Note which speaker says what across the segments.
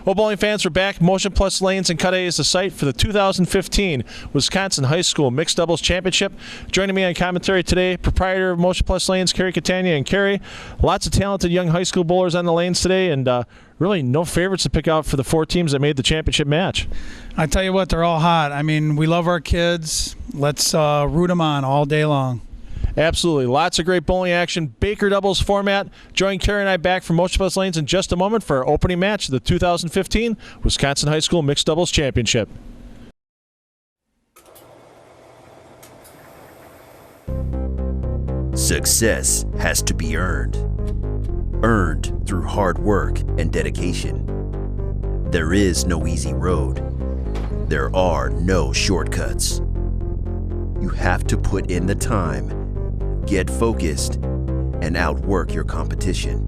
Speaker 1: Well, bowling fans, we're back. Motion Plus Lanes in Cudahy is the site for the 2015 Wisconsin High School Mixed Doubles Championship. Joining me on commentary today, proprietor of Motion Plus Lanes, Carrie Catania. And Carrie, lots of talented young high school bowlers on the lanes today, and really no favorites to pick out for the four teams that made the championship match.
Speaker 2: I tell you what, they're all hot. I mean, we love our kids. Let's root them on all day long.
Speaker 1: Absolutely. Lots of great bowling action. Baker doubles format. Join Carrie and I back from Motion Plus Lanes in just a moment for our opening match of the 2015 Wisconsin High School Mixed Doubles Championship.
Speaker 3: Success has to be earned. Earned through hard work and dedication. There is no easy road. There are no shortcuts. You have to put in the time, get focused, and outwork your competition.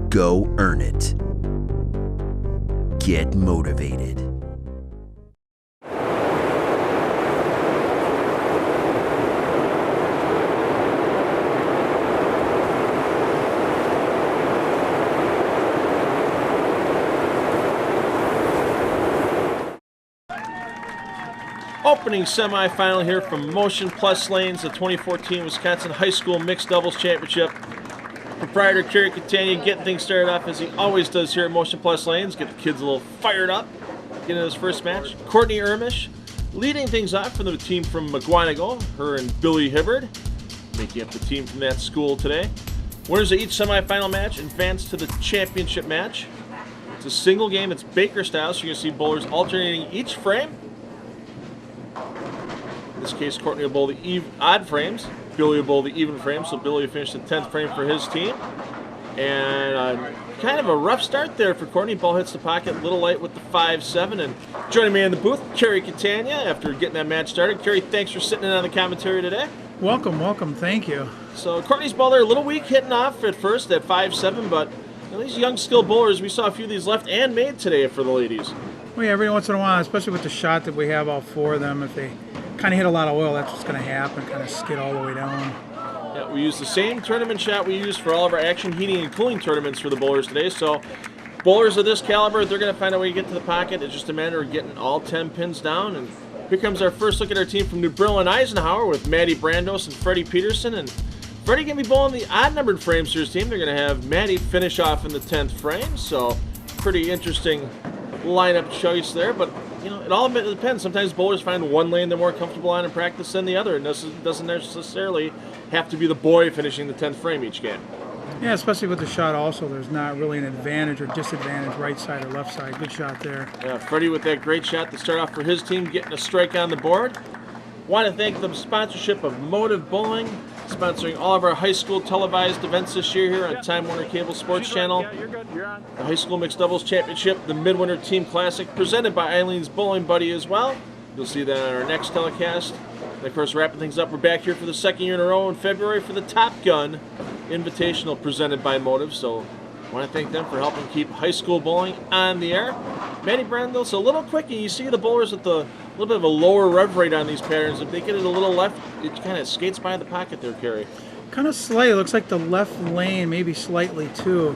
Speaker 3: Go earn it. Get motivated.
Speaker 1: Opening semifinal here from Motion Plus Lanes, the 2014 Wisconsin High School Mixed Doubles Championship. Proprietor Carrie Catania getting things started off as he always does here at Motion Plus Lanes. Get the kids a little fired up. Get into this first match. Courtney Ermish leading things off from the team from McGuanago, her and Billy Hibbard, making up the team from that school today. Winners of each semifinal match advance to the championship match. It's a single game, it's Baker style, so you're going to see bowlers alternating each frame. In this case, Courtney will bowl the odd frames. Billy will bowl the even frames, so Billy will finish the 10th frame for his team. And kind of a rough start there for Courtney. Ball hits the pocket, a little light with the 5-7. And joining me in the booth, Carrie Catania, after getting that match started. Carrie, thanks for sitting in on the commentary today.
Speaker 2: Welcome, welcome. Thank you.
Speaker 1: So Courtney's ball there a little weak, hitting off at first at 5-7, but these young skilled bowlers, we saw a few of these left and made today for the ladies.
Speaker 2: Well, yeah, every once in a while, especially with the shot that we have all four of them, if they kind of hit a lot of oil, that's what's going to happen, kind of skid all the way down.
Speaker 1: Yeah, we use the same tournament shot we use for all of our action heating and cooling tournaments for the bowlers today. So bowlers of this caliber, they're going to find a way to get to the pocket. It's just a matter of getting all 10 pins down. And here comes our first look at our team from New Brill and Eisenhower with Maddie Brandos and Freddie Peterson. And Freddie going to be bowling the odd-numbered frames for his team. They're going to have Maddie finish off in the 10th frame. So pretty interesting lineup choice there, but it all depends. Sometimes bowlers find one lane they're more comfortable on in practice than the other. It doesn't necessarily have to be the boy finishing the 10th frame each game.
Speaker 2: Yeah, especially with the shot also, there's not really an advantage or disadvantage right side or left side. Good shot there.
Speaker 1: Yeah, Freddie with that great shot to start off for his team, getting a strike on the board. Want to thank the sponsorship of Motive Bowling, sponsoring all of our high school televised events this year here on Time Warner Cable SportsChannel.
Speaker 4: Yeah, you're good. You're on.
Speaker 1: The High School Mixed Doubles Championship, the Midwinter Team Classic, presented by Eileen's Bowling Buddy as well. You'll see that on our next telecast. And of course, wrapping things up, we're back here for the second year in a row in February for the Top Gun Invitational presented by Motive. So I want to thank them for helping keep high school bowling on the air. Maddie Brandos, a little quick, and you see the bowlers with a little bit of a lower rev rate on these patterns. If they get it a little left, it kind of skates by the pocket there, Carrie.
Speaker 2: Kind of slight. It looks like the left lane, maybe slightly too,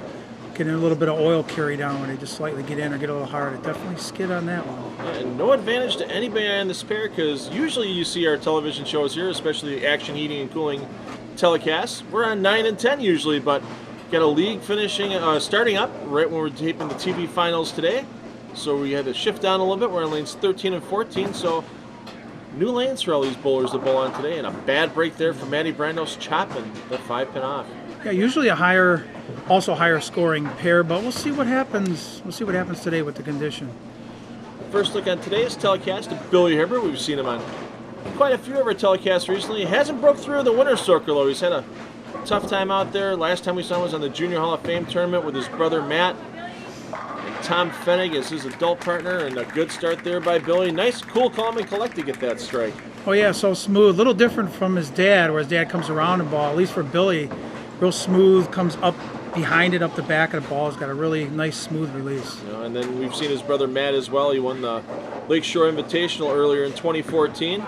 Speaker 2: getting a little bit of oil carry down when they just slightly get in or get a little hard. It definitely skid on that one.
Speaker 1: Yeah, and no advantage to anybody on this pair, because usually you see our television shows here, especially the action heating and cooling telecasts. We're on 9 and 10 usually, but got a league finishing, starting up right when we're taping the TV finals today. So we had to shift down a little bit. We're on lanes 13 and 14, so new lanes for all these bowlers to bowl on today, and a bad break there for Maddie Brandos, chopping the 5-pin off.
Speaker 2: Yeah, usually a higher scoring pair, but we'll see what happens. We'll see what happens today with the condition.
Speaker 1: First look on today's telecast of Billy Hibbert. We've seen him on quite a few of our telecasts recently. He hasn't broke through the winner's circle, though. He's had a tough time out there. Last time we saw him was on the Junior Hall of Fame tournament with his brother Matt. Tom Fennig is his adult partner, and a good start there by Billy. Nice, cool, calm, and collect to get that strike.
Speaker 2: Oh yeah, so smooth. A little different from his dad, where his dad comes around the ball. At least for Billy, real smooth, comes up behind it, up the back of the ball. He's got a really nice, smooth release.
Speaker 1: And then we've seen his brother Matt as well. He won the Lakeshore Invitational earlier in 2014.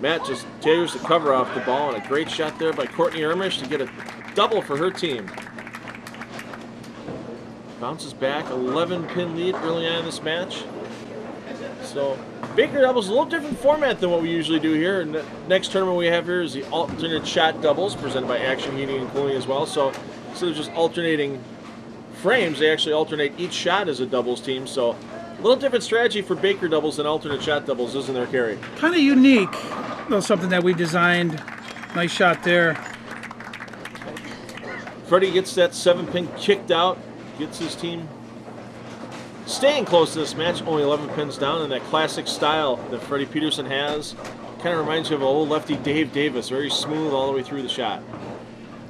Speaker 1: Matt just tears the cover off the ball, and a great shot there by Courtney Ermish to get a double for her team. bounces back, 11-pin lead early on in this match. So Baker doubles is a little different format than what we usually do here. And the next tournament we have here is the alternate shot doubles presented by Action Heating and Cooling as well. So instead of just alternating frames, they actually alternate each shot as a doubles team. So a little different strategy for Baker doubles than alternate shot doubles, isn't there, Kerry?
Speaker 2: Kind of unique, though, something that we designed. Nice shot there.
Speaker 1: Freddie gets that 7-pin kicked out, gets his team staying close to this match, only 11 pins down in that classic style that Freddie Peterson has. Kind of reminds you of an old lefty Dave Davis, very smooth all the way through the shot.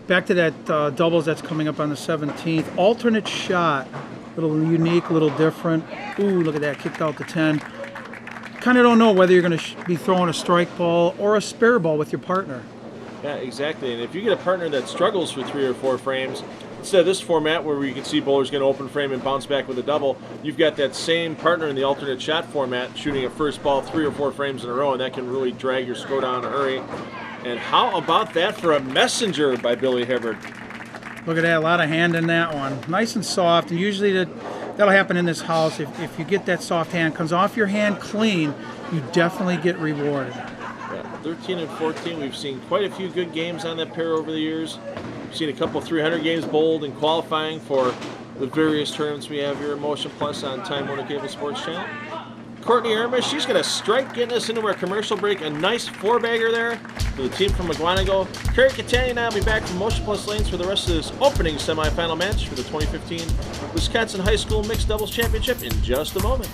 Speaker 2: Back to that doubles that's coming up on the 17th. Alternate shot, a little unique, a little different. Ooh, look at that, kicked out the 10. Kind of don't know whether you're going to be throwing a strike ball or a spare ball with your partner.
Speaker 1: Yeah, exactly. And if you get a partner that struggles for 3 or 4 frames, instead of this format where you can see bowlers get an open frame and bounce back with a double, you've got that same partner in the alternate shot format shooting a first ball 3 or 4 frames in a row, and that can really drag your score down in a hurry. And how about that for a messenger by Billy Hibbard?
Speaker 2: Look at that, a lot of hand in that one. Nice and soft, and usually that'll happen in this house. If you get that soft hand, comes off your hand clean, you definitely get rewarded.
Speaker 1: Yeah, 13 and 14, we've seen quite a few good games on that pair over the years. We've seen a couple 300 games bowled and qualifying for the various tournaments we have here at Motion Plus on Time Warner Cable SportsChannel. Courtney Irma, she's got a strike getting us into our commercial break. A nice 4-bagger there for the team from McGuanago. Kerry Catania and I will be back from Motion Plus Lanes for the rest of this opening semifinal match for the 2015 Wisconsin High School Mixed Doubles Championship in just a moment.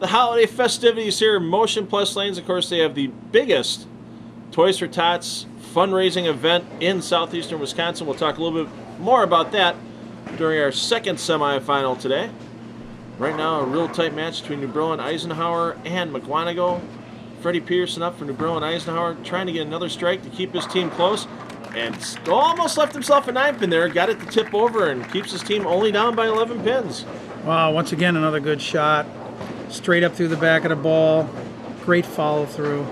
Speaker 1: The holiday festivities here at Motion Plus Lanes, of course, they have the biggest Toys for Tots fundraising event in southeastern Wisconsin. We'll talk a little bit more about that during our second semifinal today. Right now, a real tight match between New Brill and Eisenhower and McGuanago. Freddie Peterson up for New Brill and Eisenhower, trying to get another strike to keep his team close. And almost left himself a 9-pin there, got it to tip over and keeps his team only down by 11 pins.
Speaker 2: Wow, once again, another good shot. Straight up through the back of the ball. Great follow through.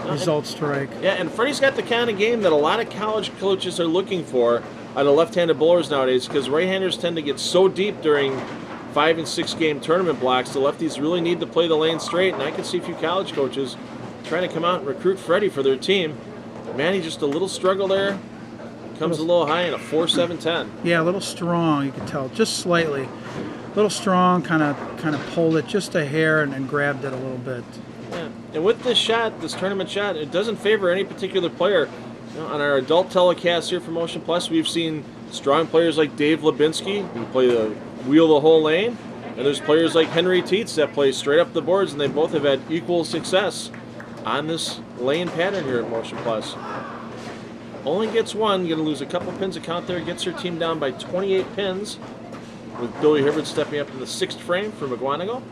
Speaker 2: Result strike.
Speaker 1: Yeah, and Freddie's got the kind of game that a lot of college coaches are looking for out of left-handed bowlers nowadays, because right-handers tend to get so deep during 5- and 6-game tournament blocks. The lefties really need to play the lane straight, and I can see a few college coaches trying to come out and recruit Freddie for their team. Manny, just a little struggle there. Comes a little high in a 4-7-10.
Speaker 2: Yeah, a little strong, you can tell, just slightly. A little strong, kind of pulled it just a hair and grabbed it a little bit.
Speaker 1: Yeah. And with this shot, this tournament shot, it doesn't favor any particular player. You know, on our adult telecast here for Motion Plus, we've seen strong players like Dave Lubinsky, who play the wheel the whole lane, and there's players like Henry Tietz that play straight up the boards, and they both have had equal success on this lane pattern here at Motion Plus. Only gets one, going to lose a couple pins of count there, gets her team down by 28 pins, with Billy Hibbard stepping up to the 6th frame for McGuanago.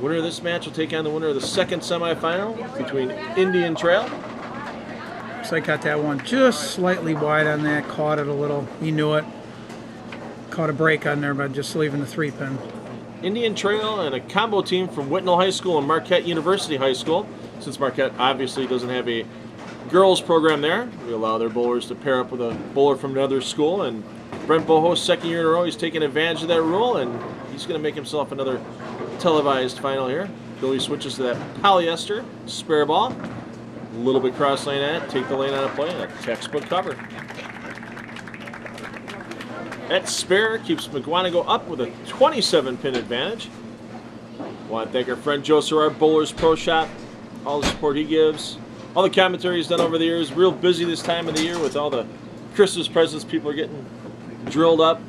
Speaker 1: Winner of this match will take on the winner of the second semifinal between Indian Trail.
Speaker 2: So I got that one just slightly wide on that, caught it a little. He knew it. Caught a break on there by just leaving the 3-pin.
Speaker 1: Indian Trail and a combo team from Whitnall High School and Marquette University High School. Since Marquette obviously doesn't have a girls program there, we allow their bowlers to pair up with a bowler from another school, and Brent Boho's second year in a row, he's taking advantage of that rule, and he's going to make himself another televised final here. Billy switches to that polyester spare ball. A little bit cross lane at it, take the lane out of play, and a textbook cover. That spare keeps McGuanago up with a 27-pin advantage. Want to thank our friend Joe Serrar, Bowlers Pro Shop, all the support he gives, all the commentary he's done over the years. Real busy this time of the year with all the Christmas presents people are getting drilled up.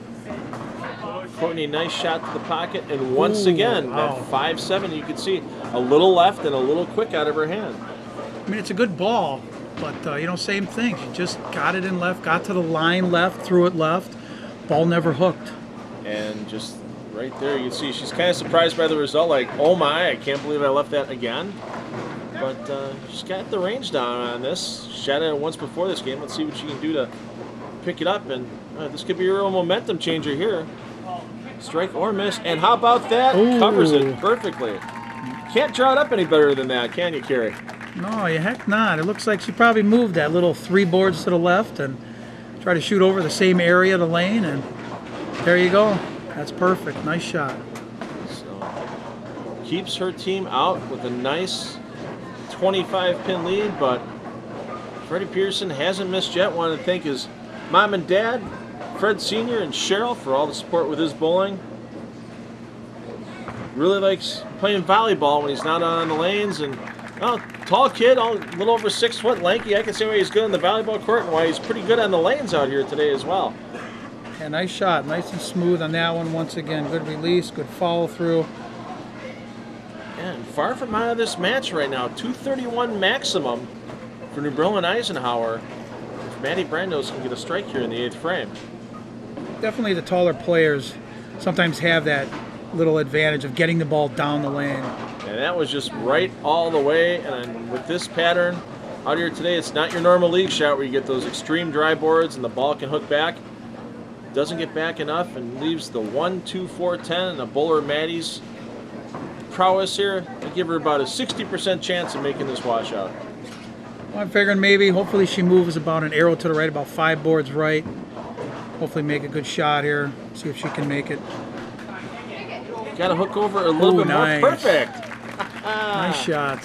Speaker 1: Courtney, nice shot to the pocket, and once again,
Speaker 2: wow.
Speaker 1: that 5-7, you can see a little left and a little quick out of her hand.
Speaker 2: I mean, it's a good ball, but, same thing. She just got it in left, got to the line left, threw it left. Ball never hooked.
Speaker 1: And just right there, you can see she's kind of surprised by the result, like, oh my, I can't believe I left that again. But she's got the range down on this. Shot at it once before this game. Let's see what she can do to pick it up, and this could be a real momentum changer here. Strike or miss, and how about that?
Speaker 2: Ooh.
Speaker 1: Covers it perfectly. Can't draw it up any better than that, can you, Carrie?
Speaker 2: No, you heck not. It looks like she probably moved that little 3 boards to the left and tried to shoot over the same area of the lane, and there you go. That's perfect. Nice shot.
Speaker 1: So keeps her team out with a nice 25-pin lead, but Freddie Pearson hasn't missed yet. Want to thank his mom and dad, Fred Sr. and Cheryl, for all the support with his bowling. Really likes playing volleyball when he's not on the lanes, and tall kid, a little over 6 foot, lanky. I can see why he's good on the volleyball court and why he's pretty good on the lanes out here today as well.
Speaker 2: Yeah, nice shot. Nice and smooth on that one once again. Good release, good follow through.
Speaker 1: And far from out of this match right now. 231 maximum for New Berlin-Eisenhower. If Maddie Brandos can get a strike here in the 8th frame.
Speaker 2: Definitely the taller players sometimes have that little advantage of getting the ball down the lane.
Speaker 1: And that was just right all the way. And with this pattern out here today, it's not your normal league shot where you get those extreme dry boards and the ball can hook back. Doesn't get back enough and leaves the 1, 2, 4, 10. And the bowler Maddie's prowess here, I give her about a 60% chance of making this washout.
Speaker 2: Well, I'm figuring maybe, hopefully she moves about an arrow to the right, about 5 boards right. Hopefully make a good shot here. See if she can make it.
Speaker 1: Got to hook over a little bit
Speaker 2: nice.
Speaker 1: more. Perfect.
Speaker 2: Nice shot.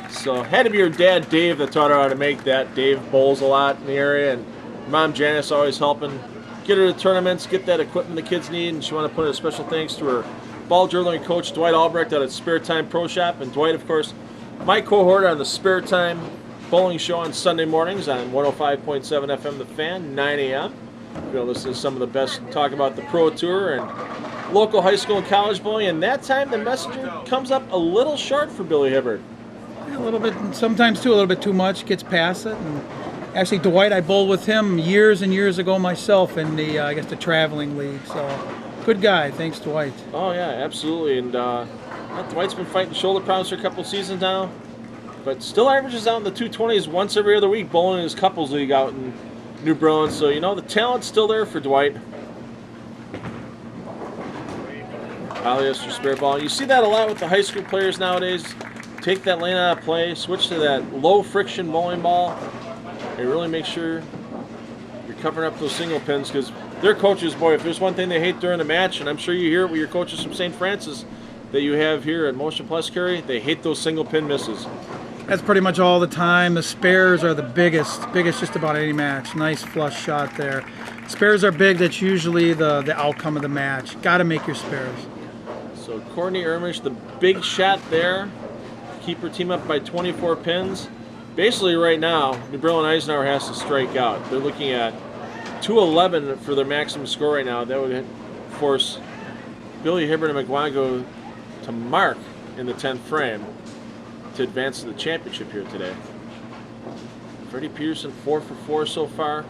Speaker 1: So had to be her dad Dave that taught her how to make that. Dave bowls a lot in the area, and Mom Janice always helping get her to tournaments, get that equipment the kids need, and she want to put a special thanks to her ball dribbling coach Dwight Albrecht out at Spare Time Pro Shop. And Dwight, of course, my cohort on the Spare Time Bowling Show on Sunday mornings on 105.7 FM The Fan, 9 a.m. You'll listen to some of the best talk about the Pro Tour and local high school and college bowling. And that time the messenger comes up a little short for Billy Hibbert.
Speaker 2: A little bit, sometimes too, a little bit too much, gets past it. And actually, Dwight, I bowled with him years and years ago myself in the, I guess, the traveling league. So, good guy. Thanks, Dwight.
Speaker 1: Oh, yeah, absolutely. And Dwight's been fighting shoulder problems for a couple seasons now, but still averages out in the 220s once every other week, bowling in his couples league out in New Berlin. So, you know, the talent's still there for Dwight. Polyester spare ball. You see that a lot with the high school players nowadays. Take that lane out of play, switch to that low friction bowling ball, and really make sure you're covering up those single pins, because their coaches, boy, if there's one thing they hate during the match, and I'm sure you hear it with your coaches from St. Francis that you have here at Motion Plus Carry, they hate those single pin misses.
Speaker 2: That's pretty much all the time. The spares are the biggest just about any match. Nice flush shot there. Spares are big. That's usually the outcome of the match. Got to make your spares.
Speaker 1: So Courtney Ermish, the big shot there. Keep her team up by 24 pins. Basically right now, New Berlin Eisenhower has to strike out. They're looking at 211 for their maximum score right now. That would force Billy Hibbert and McGuanago to mark in the 10th frame to advance to the championship here today. Freddie Pearson 4 for 4 so far.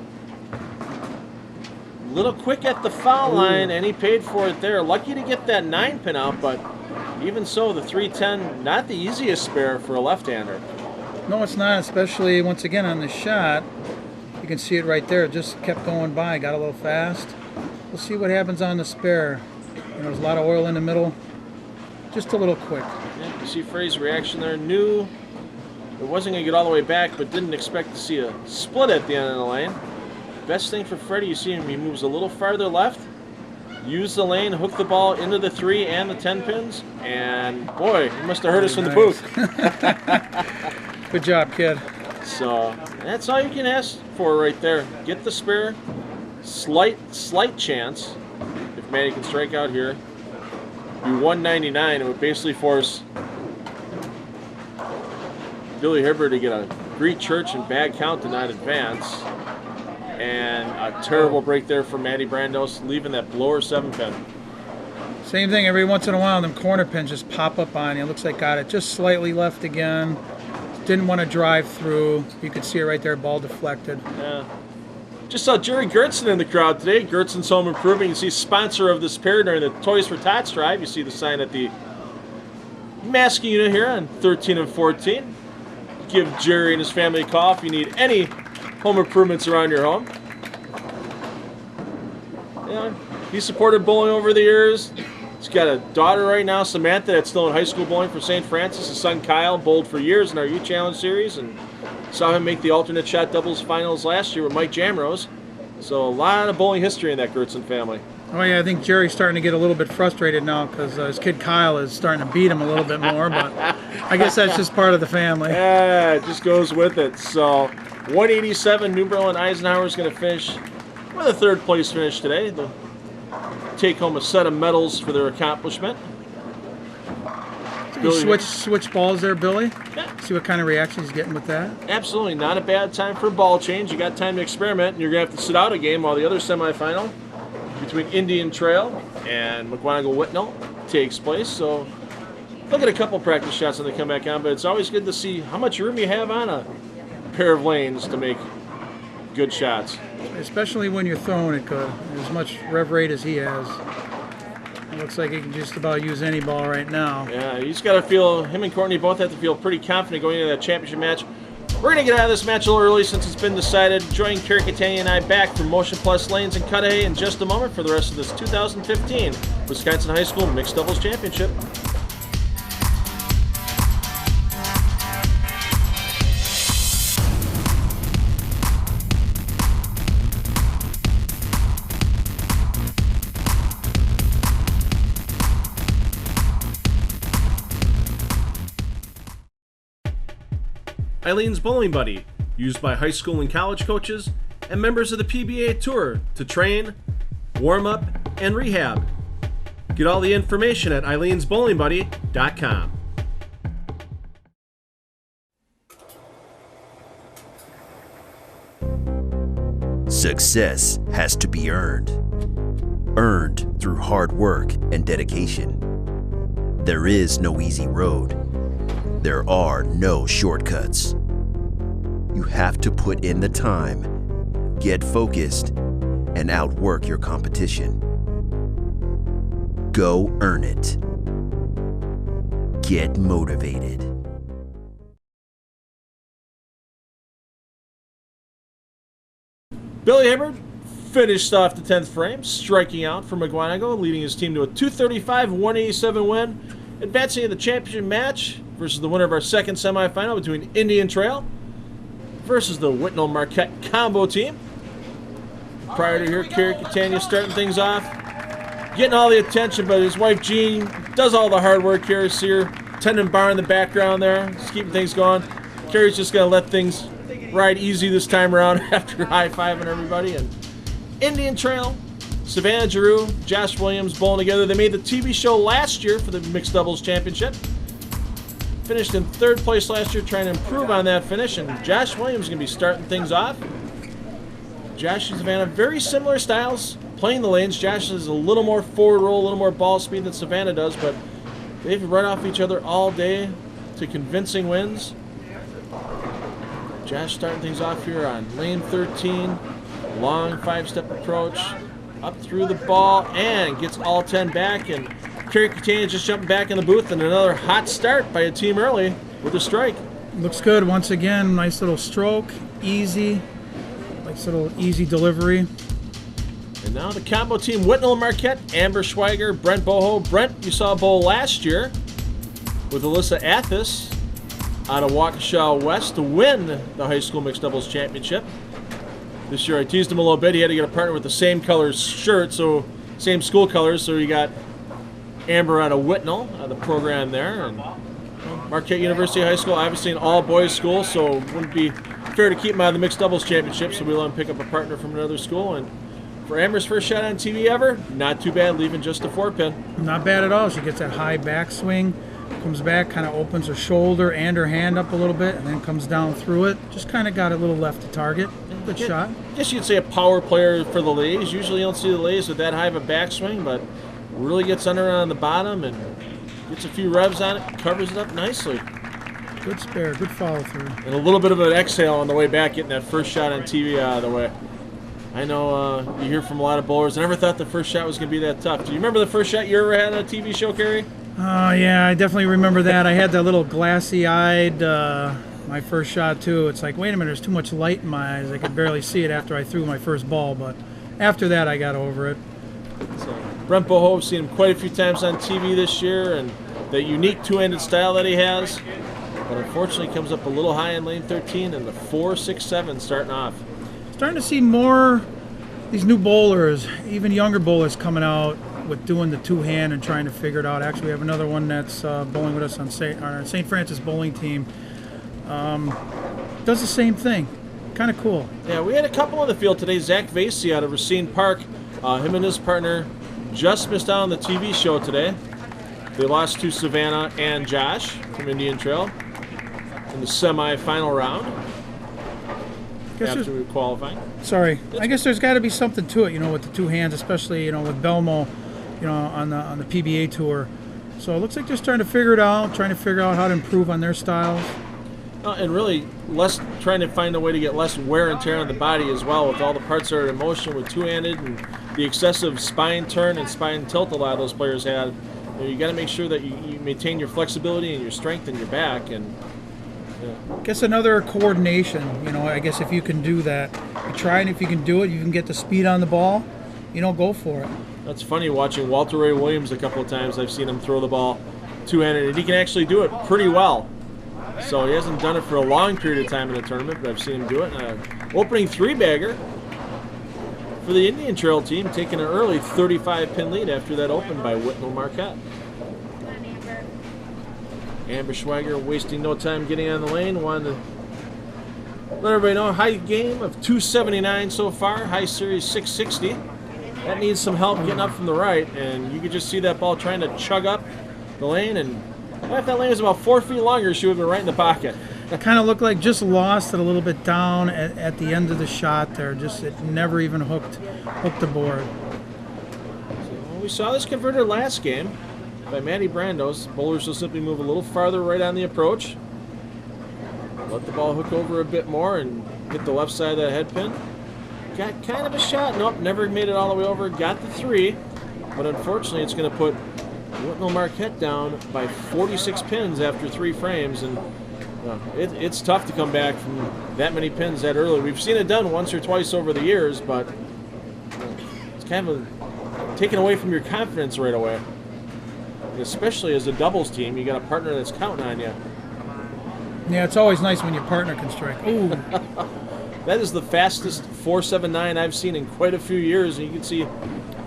Speaker 1: A little quick at the foul line, and he paid for it there. Lucky to get that 9 pin out, but even so, the 310, not the easiest spare for a left-hander.
Speaker 2: No, it's not, especially once again on the shot. You can see it right there. It just kept going by. Got a little fast. We'll see what happens on the spare. You know, there's a lot of oil in the middle. Just a little quick.
Speaker 1: Yeah, you see Freddie's reaction there. Knew it wasn't going to get all the way back, but didn't expect to see a split at the end of the lane. Best thing for Freddie, you see him, he moves a little farther left. Use the lane, hook the ball into the 3 and the 10 pins, and boy, he must have heard us from the booth.
Speaker 2: Good job, kid.
Speaker 1: So that's all you can ask for right there. Get the spare. Slight chance if Maddie can strike out here. Be 199. It would basically force Billy Hibbert to get a Greek Church and bag count to not advance. And a terrible break there for Maddie Brandos, leaving that blower 7 pin.
Speaker 2: Same thing every once in a while. Them corner pins just pop up on you. It looks like got it just slightly left again. Didn't want to drive through. You could see it right there, ball deflected.
Speaker 1: Yeah. Just saw Jerry Gertzen in the crowd today. Gertzen's Home Improving. You see sponsor of this pair during the Toys for Tots drive. You see the sign at the masking unit here on 13 and 14. Give Jerry and his family a call if you need any home improvements around your home. Yeah, he supported bowling over the years. He's got a daughter right now, Samantha, that's still in high school bowling for St. Francis. His son Kyle bowled for years in our Youth Challenge series and saw him make the alternate shot doubles finals last year with Mike Jamrose. So a lot of bowling history in that Gertzen family.
Speaker 2: Oh yeah, I think Jerry's starting to get a little bit frustrated now because his kid Kyle is starting to beat him a little bit more, but I guess that's just part of the family.
Speaker 1: Yeah, it just goes with it. So 187, New Berlin Eisenhower is going to finish with a third place finish today. They'll take home a set of medals for their accomplishment.
Speaker 2: Did you switch balls there, Billy?
Speaker 1: Yeah.
Speaker 2: See what kind of reaction he's getting with that?
Speaker 1: Absolutely, not a bad time for a ball change. You got time to experiment, and you're going to have to sit out a game while the other semifinal between Indian Trail and McGuanago-Whitnell takes place. So look at a couple practice shots when they come back on, but it's always good to see how much room you have on a pair of lanes to make good shots.
Speaker 2: Especially when you're throwing it good. As much rev rate as he has. It looks like he can just about use any ball right now.
Speaker 1: Yeah, he's got to feel, him and Courtney both have to feel pretty confident going into that championship match. We're going to get out of this match a little early since it's been decided. Join Kerry Catania and I back from Motion Plus Lanes and Cudahy in just a moment for the rest of this 2015 Wisconsin High School Mixed Doubles Championship. Eileen's Bowling Buddy, used by high school and college coaches and members of the PBA Tour to train, warm up, and rehab. Get all the information at eileensbowlingbuddy.com.
Speaker 3: Success has to be earned. Earned through hard work and dedication. There is no easy road. There are no shortcuts. You have to put in the time, get focused, and outwork your competition. Go earn it. Get motivated.
Speaker 1: Billy Hibbert finished off the 10th frame, striking out for McGuanago, leading his team to a 235-187 win, advancing in the championship match versus the winner of our second semifinal between Indian Trail versus the Whitnell Marquette combo team. Prior to here, Kerry Catania starting things off, getting all the attention, but his wife Jean does all the hard work here. See her tending bar in the background there, just keeping things going. Kerry's just going to let things ride easy this time around after high-fiving everybody. And Indian Trail, Savannah Giroux, Josh Williams bowling together. They made the TV show last year for the Mixed Doubles Championship. Finished in third place last year, trying to improve on that finish. And Josh Williams is going to be starting things off. Josh and Savannah, very similar styles, playing the lanes. Josh has a little more forward roll, a little more ball speed than Savannah does, but they've run off each other all day to convincing wins. Josh starting things off here on lane 13. Long 5-step approach, up through the ball, and gets all 10 back. And Kerry Catania just jumping back in the booth, and another hot start by a team early with a strike.
Speaker 2: Looks good once again. Nice little stroke, easy. Nice little easy delivery.
Speaker 1: And now the combo team, Whitnell Marquette, Amber Schweiger, Brent Boho. Brent, you saw bowl last year with Alyssa Athis out of Waukesha West to win the high school mixed doubles championship. This year I teased him a little bit. He had to get a partner with the same color shirt, so same school colors. So you got Amber out of Whitnell, out of the program there. And Marquette University High School, obviously an all-boys school, so it wouldn't be fair to keep him out of the mixed doubles championship, so we let him pick up a partner from another school. And for Amber's first shot on TV ever, not too bad, leaving just a 4-pin.
Speaker 2: Not bad at all. She gets that high backswing, comes back, kind of opens her shoulder and her hand up a little bit, and then comes down through it. Just kind of got a little left to target. Good shot.
Speaker 1: I guess you'd say a power player for the ladies. Usually you don't see the ladies with that high of a backswing, but really gets under on the bottom and gets a few revs on it, covers it up nicely.
Speaker 2: Good spare, good follow through.
Speaker 1: And a little bit of an exhale on the way back, getting that first shot on TV out of the way. I know you hear from a lot of bowlers. I never thought the first shot was going to be that tough. Do you remember the first shot you ever had on a TV show, Kerry?
Speaker 2: Oh, yeah, I definitely remember that. I had that little glassy-eyed, my first shot, too. It's like, wait a minute, there's too much light in my eyes. I could barely see it after I threw my first ball, but after that, I got over it.
Speaker 1: So Brent Boho, seen him quite a few times on TV this year, and the unique two-handed style that he has. But unfortunately, comes up a little high in lane 13, and the 4-6-7 starting off.
Speaker 2: Starting to see more these new bowlers, even younger bowlers coming out with doing the two-hand and trying to figure it out. Actually, we have another one that's bowling with us on our St. Francis bowling team. Does the same thing. Kind of cool.
Speaker 1: Yeah, we had a couple on the field today. Zach Vasey out of Racine Park. Him and his partner just missed out on the TV show today. They lost to Savannah and Josh from Indian Trail in the semifinal round after qualifying.
Speaker 2: Sorry, I guess there's got to be something to it, you know, with the two hands, especially, you know, with Belmo, you know, on the PBA tour. So it looks like they're starting to figure it out, trying to figure out how to improve on their styles.
Speaker 1: And really trying to find a way to get less wear and tear on the body as well, with all the parts that are in motion with two-handed and the excessive spine turn and spine tilt a lot of those players had. You got to make sure that you maintain your flexibility and your strength in your back. And
Speaker 2: I guess another coordination, you know, I guess if you can do that, you try, and if you can do it, you can get the speed on the ball, you know, go for it.
Speaker 1: That's funny watching Walter Ray Williams a couple of times. I've seen him throw the ball two-handed, and he can actually do it pretty well. So he hasn't done it for a long period of time in the tournament, but I've seen him do it. Opening three-bagger for the Indian Trail team, taking an early 35-pin lead after that open by Whitnell Marquette. Amber Schweiger wasting no time getting on the lane. Wanted to let everybody know, high game of 279 so far, high series 660. That needs some help getting up from the right, and you could just see that ball trying to chug up the lane, and if that lane was about 4 feet longer, she would have been right in the pocket.
Speaker 2: It kind of looked like just lost it a little bit down at the end of the shot there. Just it never even hooked the board.
Speaker 1: So we saw this converted last game by Maddie Brandos. Bowlers will simply move a little farther right on the approach. Let the ball hook over a bit more and hit the left side of that head pin. Got kind of a shot. Nope, never made it all the way over. Got the 3. But unfortunately, it's going to put Whitnell Marquette down by 46 pins after 3 frames, and it's tough to come back from that many pins that early. We've seen it done once or twice over the years, but it's kind of taken away from your confidence right away. And especially as a doubles team, you got a partner that's counting on you.
Speaker 2: Yeah, it's always nice when your partner can strike. Ooh.
Speaker 1: That is the fastest 4.79 I've seen in quite a few years, and you can see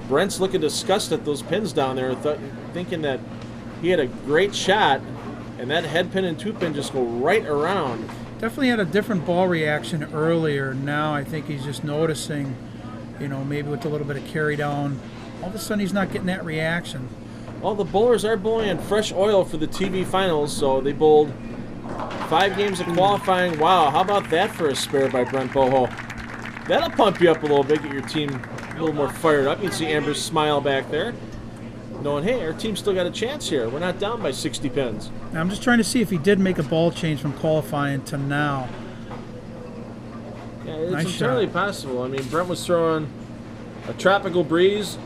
Speaker 1: Brent's looking disgusted at those pins down there, thinking that he had a great shot, and that head pin and 2 pin just go right around.
Speaker 2: Definitely had a different ball reaction earlier. Now I think he's just noticing, you know, maybe with a little bit of carry down, all of a sudden he's not getting that reaction.
Speaker 1: Well, the bowlers are bowling on fresh oil for the TV finals, so they bowled 5 games of qualifying. Wow, how about that for a spare by Brent Boho? That'll pump you up a little bit, get your team a little more fired up. You can see Amber's smile back there, knowing, hey, our team's still got a chance here. We're not down by 60 pins.
Speaker 2: Now, I'm just trying to see if he did make a ball change from qualifying to now.
Speaker 1: Yeah, it's
Speaker 2: nice
Speaker 1: entirely
Speaker 2: shot.
Speaker 1: possible. I mean, Brent was throwing a tropical breeze,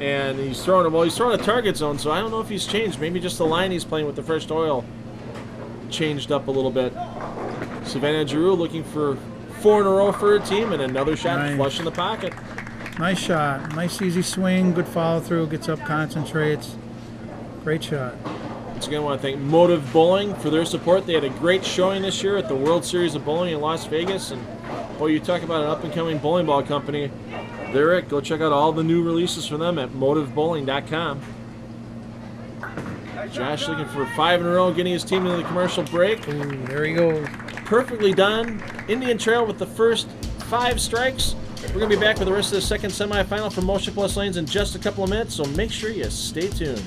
Speaker 1: and he's throwing a target zone, so I don't know if he's changed. Maybe just the line he's playing with the fresh oil changed up a little bit. Savannah Giroux looking for 4 in a row for her team, and another shot
Speaker 2: Nice.
Speaker 1: flush in the pocket.
Speaker 2: Nice shot. Nice easy swing. Good follow through. Gets up, concentrates. Great shot.
Speaker 1: Once again, I want to thank Motive Bowling for their support. They had a great showing this year at the World Series of Bowling in Las Vegas. And boy, you talk about an up-and-coming bowling ball company. They're it. Go check out all the new releases from them at motivebowling.com. Josh looking for 5 in a row, getting his team into the commercial break.
Speaker 2: Ooh, there he goes.
Speaker 1: Perfectly done. Indian Trail with the first 5 strikes. We're going to be back with the rest of the second semifinal for Motion Plus Lanes in just a couple of minutes, so make sure you stay tuned.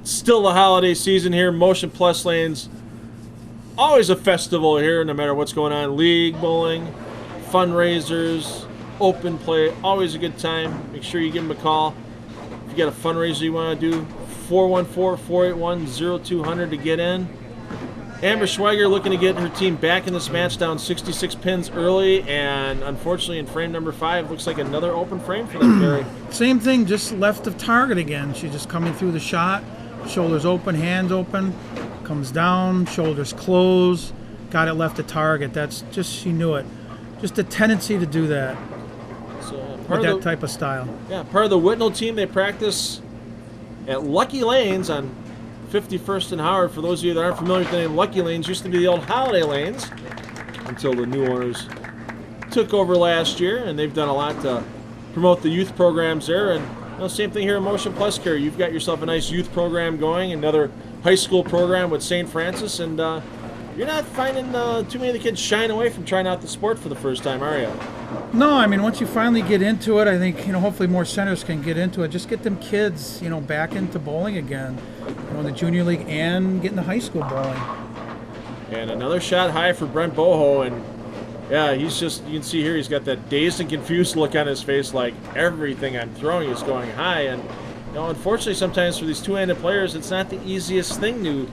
Speaker 1: Still the holiday season here, Motion Plus Lanes. Always a festival here, no matter what's going on. League bowling, fundraisers, open play, always a good time. Make sure you give them a call. If you got a fundraiser you want to do, 414-481-0200 to get in. Amber Schweiger looking to get her team back in this match, down 66 pins early, and unfortunately in frame number 5, looks like another open frame for them, Barry.
Speaker 2: Same thing, just left of target again. She's just coming through the shot. shoulders open, hands open, comes down, shoulders close, got it left to target. That's just, she knew it. Just a tendency to do that with that type of style.
Speaker 1: Yeah, part of the Whitnall team, they practice at Lucky Lanes on 51st and Howard. For those of you that aren't familiar with the name, Lucky Lanes used to be the old Holiday Lanes until the new owners took over last year, and they've done a lot to promote the youth programs there. And same thing here in Motion Plus Care. You've got yourself a nice youth program going, another high school program with St. Francis, and you're not finding too many of the kids shying away from trying out the sport for the first time, are you?
Speaker 2: No, I mean, once you finally get into it, I think, hopefully more centers can get into it. Just get them kids, back into bowling again, in the junior league and get into high school bowling.
Speaker 1: And another shot high for Brent Boho, and yeah, he's just, you can see here, he's got that dazed and confused look on his face, like everything I'm throwing is going high. And unfortunately, sometimes for these two-handed players, it's not the easiest thing to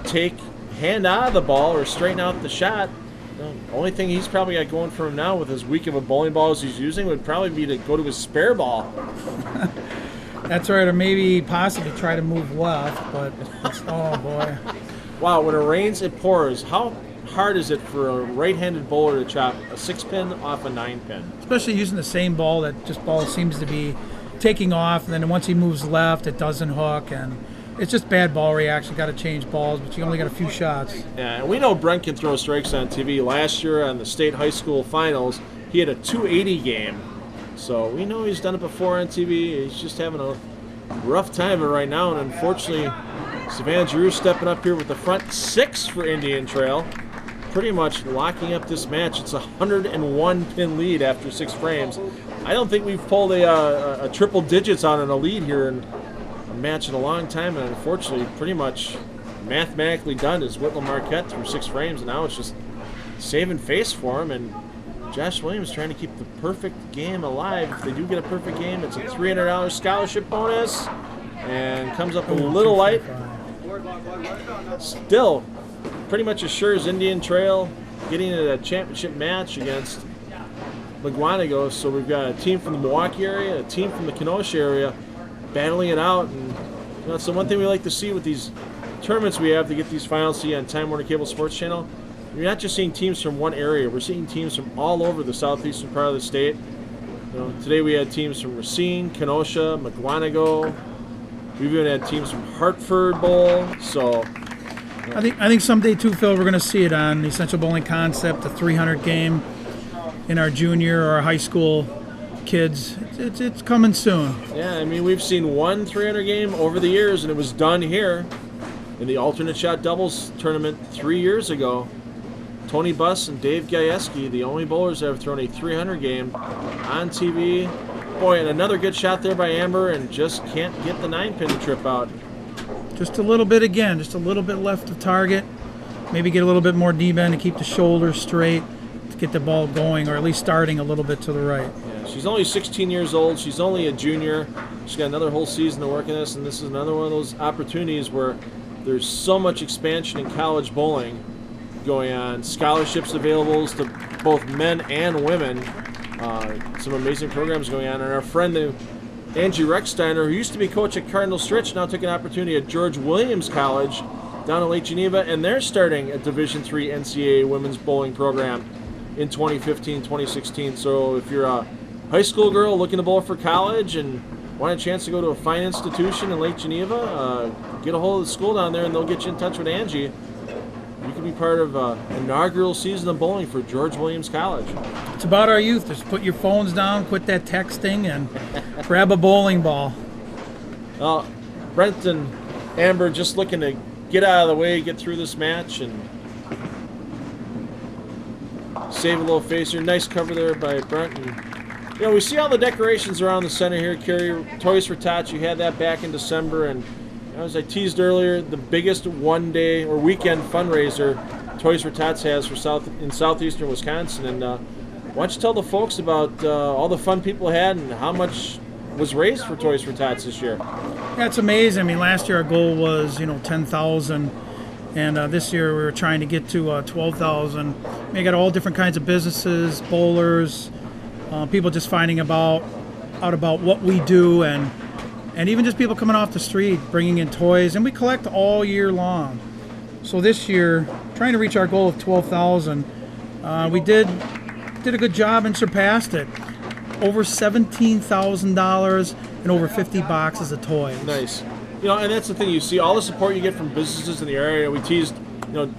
Speaker 1: take hand out of the ball or straighten out the shot. The only thing he's probably got going for him now with as weak of a bowling ball as he's using would probably be to go to his spare ball.
Speaker 2: That's right, or maybe possibly try to move left, but oh boy.
Speaker 1: Wow, when it rains, it pours. How hard is it for a right-handed bowler to chop a 6-pin off a 9-pin?
Speaker 2: Especially using the same ball, that just ball seems to be taking off, and then once he moves left, it doesn't hook, and it's just bad ball reaction. Got to change balls, but you only got a few shots.
Speaker 1: Yeah, and we know Brent can throw strikes on TV. Last year on the state high school finals, he had a 280 game. So we know he's done it before on TV. He's just having a rough time of it right now, and unfortunately, Savannah Giroux stepping up here with the front 6 for Indian Trail, pretty much locking up this match. It's a 101-pin lead after 6 frames. I don't think we've pulled a triple digits on a lead here in a match in a long time, and unfortunately, pretty much mathematically done is Whitnall Marquette through 6 frames, and now it's just saving face for him. And Josh Williams trying to keep the perfect game alive. If they do get a perfect game, it's a $300 scholarship bonus, and comes up a little light. Still, pretty much assures Indian Trail getting a championship match against McGuanago. So we've got a team from the Milwaukee area, a team from the Kenosha area, battling it out. And that's the one thing we like to see with these tournaments we have to get these finals see on Time Warner Cable SportsChannel. You're not just seeing teams from one area. We're seeing teams from all over the southeastern part of the state. Today we had teams from Racine, Kenosha, McGuanago. We've even had teams from Hartford Bowl. So
Speaker 2: I think someday too, Phil, we're going to see it on the Essential Bowling Concept, the 300 game in our junior or our high school kids. It's coming soon.
Speaker 1: Yeah, I mean, we've seen one 300 game over the years, and it was done here in the alternate shot doubles tournament 3 years ago. Tony Buss and Dave Gajewski, the only bowlers that have thrown a 300 game on TV. Boy, and another good shot there by Amber, and just can't get the 9-pin to trip out.
Speaker 2: Just a little bit again, just a little bit left of target. Maybe get a little bit more D-bend to keep the shoulders straight, to get the ball going, or at least starting a little bit to the right.
Speaker 1: Yeah, she's only 16 years old. She's only a junior. She's got another whole season to work in this, and this is another one of those opportunities where there's so much expansion in college bowling going on. Scholarships available to both men and women. Some amazing programs going on. And our friend Angie Recksteiner, who used to be coach at Cardinal Stritch, now took an opportunity at George Williams College down in Lake Geneva, and they're starting a Division III NCAA women's bowling program in 2015-2016. So if you're a high school girl looking to bowl for college and want a chance to go to a fine institution in Lake Geneva, get a hold of the school down there and they'll get you in touch with Angie. You can be part of an inaugural season of bowling for George Williams College.
Speaker 2: It's about our youth. Just put your phones down, quit that texting, and grab a bowling ball.
Speaker 1: Well, Brent and Amber just looking to get out of the way, get through this match, and save a little face here. Nice cover there by Brent. And, we see all the decorations around the center here, Carrie. Toys for Tots, you had that back in December, and as I teased earlier, the biggest one-day or weekend fundraiser Toys for Tots has for southeastern Wisconsin. And why don't you tell the folks about all the fun people had and how much was raised for Toys for Tots this year?
Speaker 2: Yeah, it's amazing. I mean, last year our goal was 10,000, and this year we were trying to get to 12,000. We got all different kinds of businesses, bowlers, people just finding out about what we do, and and even just people coming off the street bringing in toys, and we collect all year long. So this year, trying to reach our goal of 12,000, we did a good job and surpassed it. Over $17,000 and over 50 boxes of toys.
Speaker 1: Nice. And that's the thing. You see all the support you get from businesses in the area. We teased,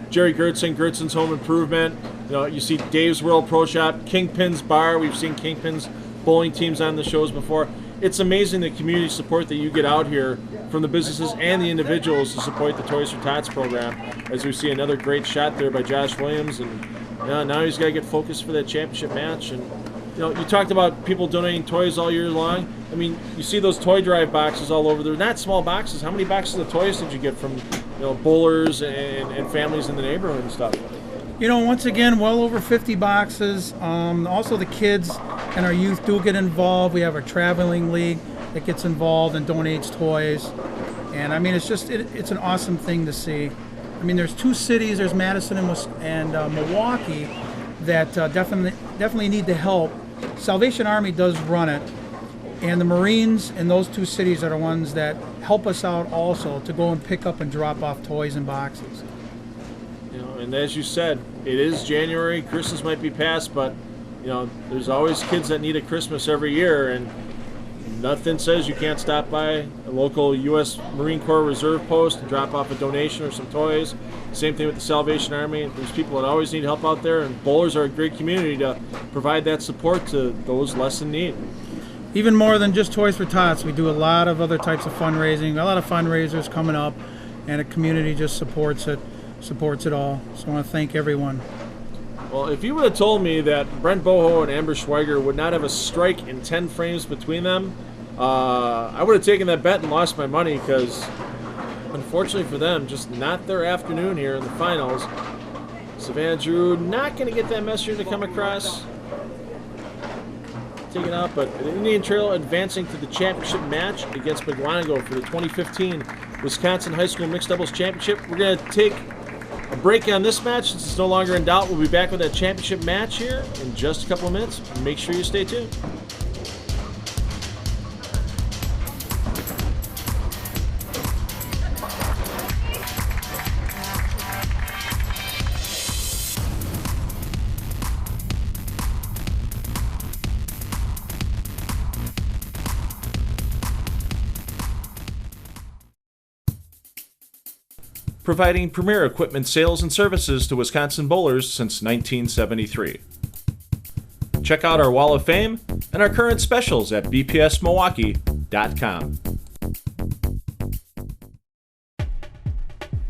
Speaker 1: Jerry Gertson's Home Improvement. You see Dave's World Pro Shop, Kingpin's Bar. We've seen Kingpin's bowling teams on the shows before. It's amazing the community support that you get out here from the businesses and the individuals to support the Toys for Tots program. As we see another great shot there by Josh Williams, and now he's got to get focused for that championship match. And you talked about people donating toys all year long. I mean, you see those toy drive boxes all over. They're not small boxes. How many boxes of toys did you get from bowlers and families in the neighborhood and stuff?
Speaker 2: Once again, well over 50 boxes. Also, the kids and our youth do get involved. We have our traveling league that gets involved and donates toys. And I mean, it's an awesome thing to see. I mean, there's two cities. There's Madison and Milwaukee that definitely need the help. Salvation Army does run it, and the Marines in those two cities are the ones that help us out also to go and pick up and drop off toys and boxes.
Speaker 1: And as you said, it is January. Christmas might be past, but there's always kids that need a Christmas every year, and nothing says you can't stop by a local U.S. Marine Corps Reserve post and drop off a donation or some toys. Same thing with the Salvation Army. There's people that always need help out there, and bowlers are a great community to provide that support to those less in need.
Speaker 2: Even more than just Toys for Tots, we do a lot of other types of fundraising, a lot of fundraisers coming up, and the community just supports it all. So I want to thank everyone.
Speaker 1: Well, if you would have told me that Brent Boho and Amber Schweiger would not have a strike in 10 frames between them, I would have taken that bet and lost my money, because unfortunately for them, just not their afternoon here in the finals. Savannah Drew not going to get that message to come across. Taken out, but Indian Trail advancing to the championship match against McGuanago for the 2015 Wisconsin High School Mixed Doubles Championship. We're going to take a break on this match since it's no longer in doubt. We'll be back with that championship match here in just a couple of minutes. Make sure you stay tuned. Providing premier equipment sales and services to Wisconsin bowlers since 1973. Check out our Wall of Fame and our current specials at bpsmilwaukee.com.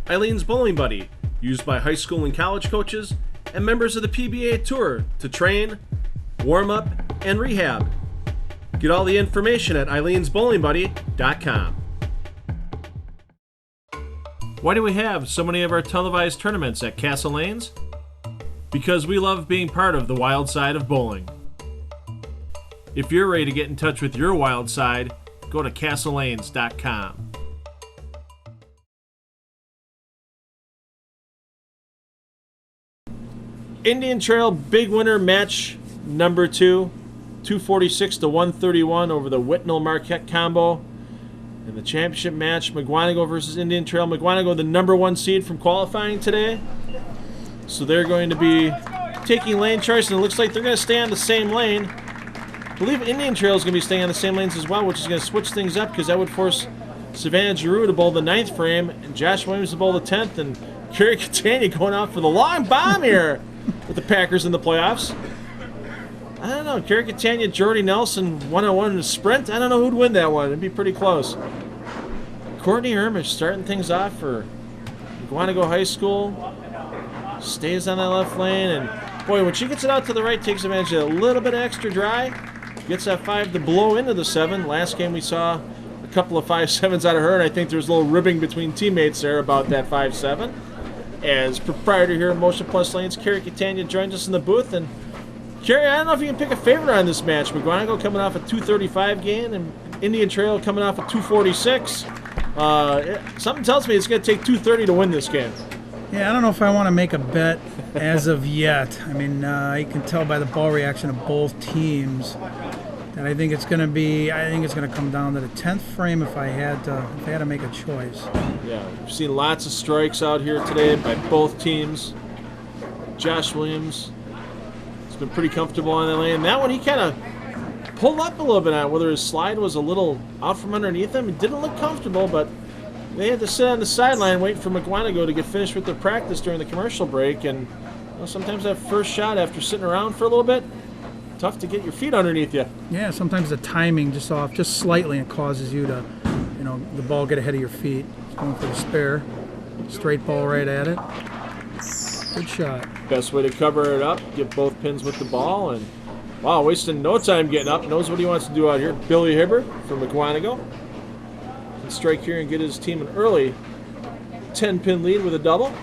Speaker 1: Eileen's Bowling Buddy, used by high school and college coaches and members of the PBA Tour to train, warm up, and rehab. Get all the information at eileensbowlingbuddy.com. Why do we have so many of our televised tournaments at Castle Lanes? Because we love being part of the wild side of bowling. If you're ready to get in touch with your wild side, go to castlelanes.com. Indian Trail big winner match number 2, 246 to 131 over the Whitnall-Marquette combo. In the championship match, McGuanago versus Indian Trail. McGuanago, the number 1 seed from qualifying today. So they're going to be taking lane choice, and it looks like they're going to stay on the same lane. I believe Indian Trail is going to be staying on the same lanes as well, which is going to switch things up, because that would force Savannah Giroux to bowl the 9th frame and Josh Williams to bowl the 10th, and Kerry Catania going out for the long bomb here with the Packers in the playoffs. I don't know. Kerry Catania, Jordy Nelson, 1-on-1 in the sprint. I don't know who'd win that one. It'd be pretty close. Courtney Ermish starting things off for McGuanago High School. Stays on that left lane. And, boy, when she gets it out to the right, takes advantage of a little bit extra dry. Gets that 5 to blow into the 7. Last game we saw a couple of 5-7s out of her, and I think there's a little ribbing between teammates there about that 5-7. As proprietor here at Motion Plus Lanes, Kerry Catania joins us in the booth. And Kerry, I don't know if you can pick a favorite on this match. McGuanago coming off a 235 gain, and Indian Trail coming off a 246. Something tells me it's going to take 230 to win this game.
Speaker 2: Yeah, I don't know if I want to make a bet as of yet. I mean, you can tell by the ball reaction of both teams. And I think it's going to come down to the 10th frame if I had to make a choice.
Speaker 1: Yeah, we've seen lots of strikes out here today by both teams. Josh Williams has been pretty comfortable on the lane. That one he kind of pulled up a little bit on, whether his slide was a little out from underneath him. It didn't look comfortable, but they had to sit on the sideline waiting for McGuanago to get finished with their practice during the commercial break. And sometimes that first shot after sitting around for a little bit, tough to get your feet underneath you.
Speaker 2: Yeah, sometimes the timing just off just slightly and causes you to, the ball get ahead of your feet. It's going for the spare. Straight ball right at it. Good shot.
Speaker 1: Best way to cover it up, get both pins with the ball, and wow, wasting no time getting up. Knows what he wants to do out here. Billy Hibbert from McGuanago can strike here and get his team an early 10-pin lead with a double.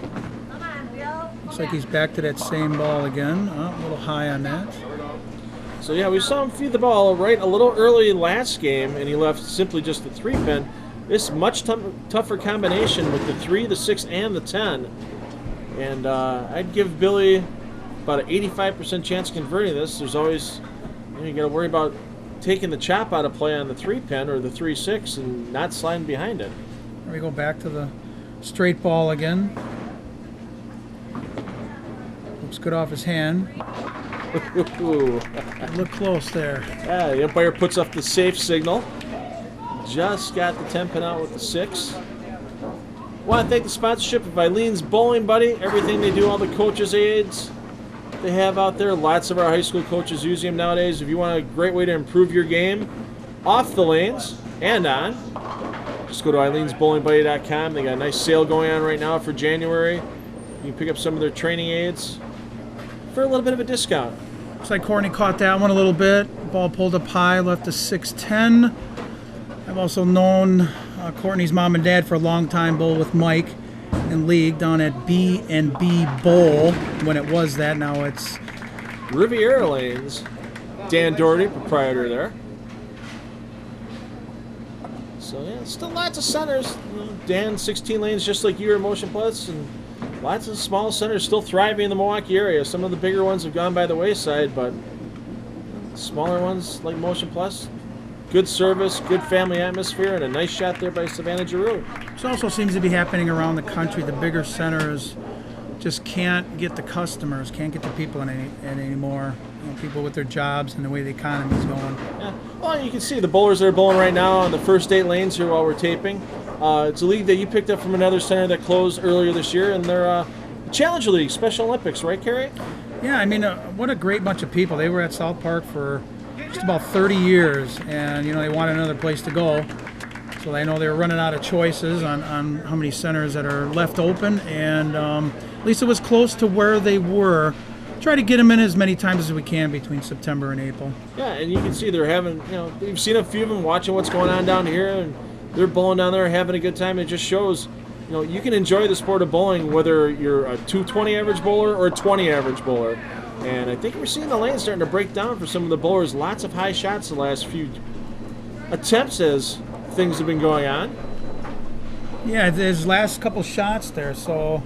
Speaker 2: Looks like he's back to that same ball again. Oh, a little high on that.
Speaker 1: So yeah, we saw him feed the ball right a little early last game, and he left simply just the 3-pin. This much tougher combination with the 3, the 6, and the 10. And I'd give Billy about an 85% chance of converting this. There's always, you got to worry about taking the chop out of play on the 3-pin or the 3-6 and not sliding behind it.
Speaker 2: Here we go back to the straight ball again. Looks good off his hand. Look close there.
Speaker 1: Yeah, the umpire puts up the safe signal. Just got the 10-pin out with the 6. Want to thank the sponsorship of Eileen's Bowling Buddy. Everything they do, all the coaches' aids they have out there. Lots of our high school coaches use them nowadays. If you want a great way to improve your game off the lanes and on, just go to eileensbowlingbuddy.com. They got a nice sale going on right now for January. You can pick up some of their training aids for a little bit of a discount.
Speaker 2: Looks like Courtney caught that one a little bit. Ball pulled up high, left a 6-10. I've also known Courtney's mom and dad for a long time, bowl with Mike in league down at B&B Bowl when it was that. Now it's
Speaker 1: Riviera Lanes. Dan Doherty, proprietor there. So yeah, still lots of centers. Dan, 16 lanes just like you are, Motion Plus, and lots of small centers still thriving in the Milwaukee area. Some of the bigger ones have gone by the wayside, but smaller ones like Motion Plus, good service, good family atmosphere, and a nice shot there by Savannah Giroux.
Speaker 2: This also seems to be happening around the country. The bigger centers just can't get the customers, can't get the people in anymore. People with their jobs and the way the economy's going.
Speaker 1: Yeah. Well, you can see the bowlers that are bowling right now on the first 8 lanes here while we're taping. It's a league that you picked up from another center that closed earlier this year, and they're Challenger League, Special Olympics, right, Carrie?
Speaker 2: Yeah, I mean, what a great bunch of people. They were at South Park for just about 30 years, and they wanted another place to go. So I know they were running out of choices on how many centers that are left open, and at least it was close to where they were. Try to get them in as many times as we can between September and April.
Speaker 1: Yeah, and you can see they're having, we've seen a few of them watching what's going on down here, and they're bowling down there, having a good time. It just shows, you can enjoy the sport of bowling whether you're a 220 average bowler or a 20 average bowler. And I think we're seeing the lane starting to break down for some of the bowlers. Lots of high shots the last few attempts as things have been going on.
Speaker 2: Yeah, there's last couple shots there. So,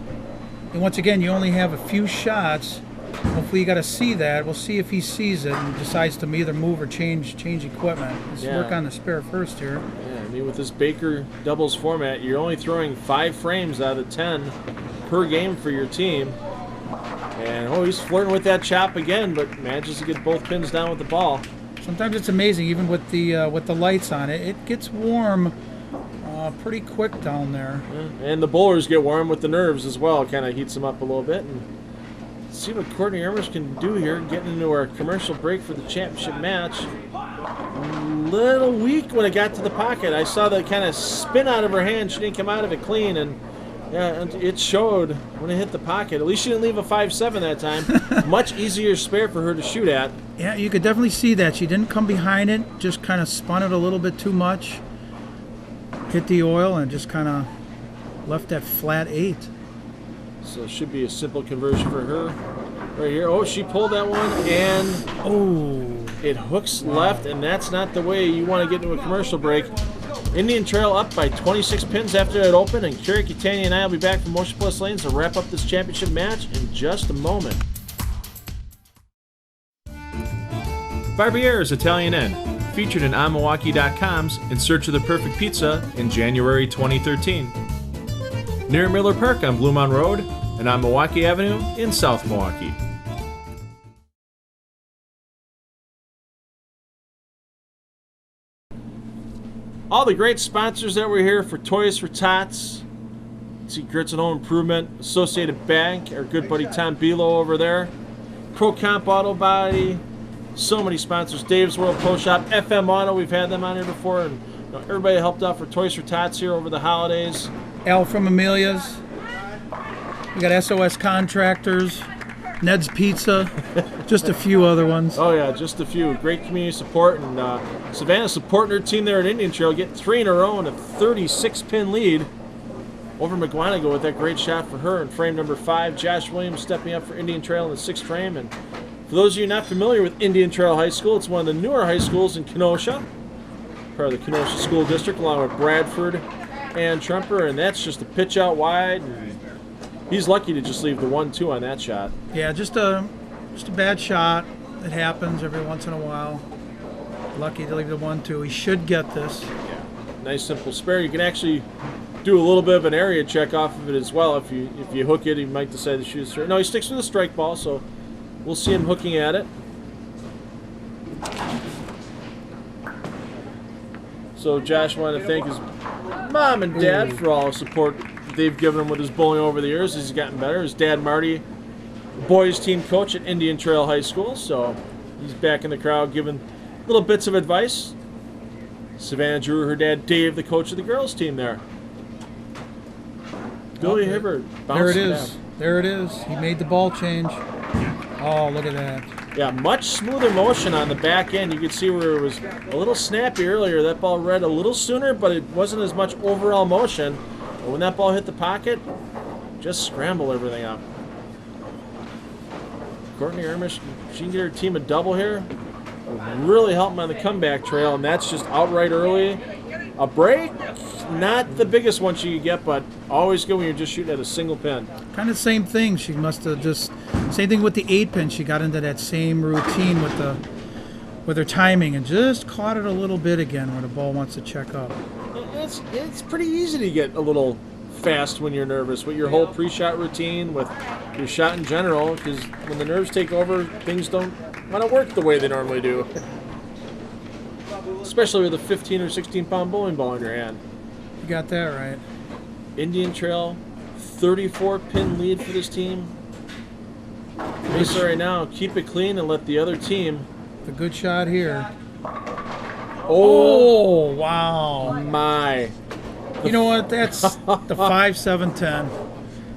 Speaker 2: and once again, you only have a few shots. Hopefully you got to see that. We'll see if he sees it and decides to either move or change equipment. Let's work on the spare first here.
Speaker 1: Yeah, I mean, with this Baker doubles format, you're only throwing 5 frames out of 10 per game for your team. And he's flirting with that chop again, but manages to get both pins down with the ball.
Speaker 2: Sometimes it's amazing, even with the lights on it. It gets warm pretty quick down there.
Speaker 1: Yeah. And the bowlers get warm with the nerves as well. Kind of heats them up a little bit. And see what Courtney Ermers can do here, getting into our commercial break for the championship match. A little weak when it got to the pocket. I saw that kind of spin out of her hand. She didn't come out of it clean, and it showed when it hit the pocket. At least she didn't leave a 5-7 that time. Much easier spare for her to shoot at.
Speaker 2: Yeah, you could definitely see that. She didn't come behind it, just kind of spun it a little bit too much. Hit the oil and just kind of left that flat 8.
Speaker 1: So it should be a simple conversion for her right here. Oh, she pulled that one, and it hooks left, and that's not the way you want to get into a commercial break. Indian Trail up by 26 pins after it opened, and Carrie Catania and I will be back from Motion Plus Lanes to wrap up this championship match in just a moment. Barbier's Italian Inn.
Speaker 4: featured in onmilwaukee.com's In Search of the Perfect Pizza in January 2013. Near Miller Park on Blue Mound Road and on Milwaukee Avenue in South Milwaukee.
Speaker 1: All the great sponsors that were here for Toys for Tots. See Grits and Home Improvement, Associated Bank, our good buddy Tom Belo over there, Pro Comp Auto Body, so many sponsors, Dave's World Pro Shop, FM Auto, we've had them on here before, and everybody helped out for Toys for Tots here over the holidays.
Speaker 2: Al from Amelia's. We got SOS Contractors, Ned's Pizza, just a few other ones.
Speaker 1: Oh yeah, just a few. Great community support, and Savannah supporting her team there at Indian Trail, getting 3 in a row and a 36-pin lead over McGuanago with that great shot for her in frame number 5. Josh Williams stepping up for Indian Trail in the 6th frame. And for those of you not familiar with Indian Trail High School, it's one of the newer high schools in Kenosha, part of the Kenosha School District, along with Bradford and Tremper, and that's just a pitch out wide. And he's lucky to just leave the 1-2 on that shot.
Speaker 2: Yeah, just a bad shot. It happens every once in a while. Lucky to leave the 1-2. He should get this.
Speaker 1: Yeah, nice simple spare. You can actually do a little bit of an area check off of it as well. If you hook it, he might decide to shoot straight. No, he sticks with a strike ball, so we'll see him hooking at it. So Josh wanted to thank his mom and dad for all the support they've given him with his bowling over the years as he's gotten better. His dad, Marty, boys team coach at Indian Trail High School, so he's back in the crowd giving little bits of advice. Savannah Drew, her dad, Dave, the coach of the girls team there. Billy Hibbert.
Speaker 2: There it is. There it is. He made the ball change. Oh, look at that.
Speaker 1: Yeah, much smoother motion on the back end. You could see where it was a little snappy earlier. That ball read a little sooner, but it wasn't as much overall motion. But when that ball hit the pocket, just scramble everything up. Courtney Ermish, she can get her team a double here. Really help them on the comeback trail, and that's just outright early. A break, not the biggest one she could get, but always good when you're just shooting at a single pin.
Speaker 2: Kind of same thing. She must have just same thing with the 8-pin. She got into that same routine with her timing and just caught it a little bit again where the ball wants to check up.
Speaker 1: It's pretty easy to get a little fast when you're nervous with your whole pre-shot routine, with your shot in general, because when the nerves take over, things don't want to work the way they normally do. Especially with a 15 or 16 pound bowling ball in your hand.
Speaker 2: You got that right.
Speaker 1: Indian Trail, 34 pin lead for this team. Race right now, keep it clean and let the other team.
Speaker 2: A good shot here.
Speaker 1: Oh,
Speaker 2: wow.
Speaker 1: My.
Speaker 2: You know what? That's the 5-7-10.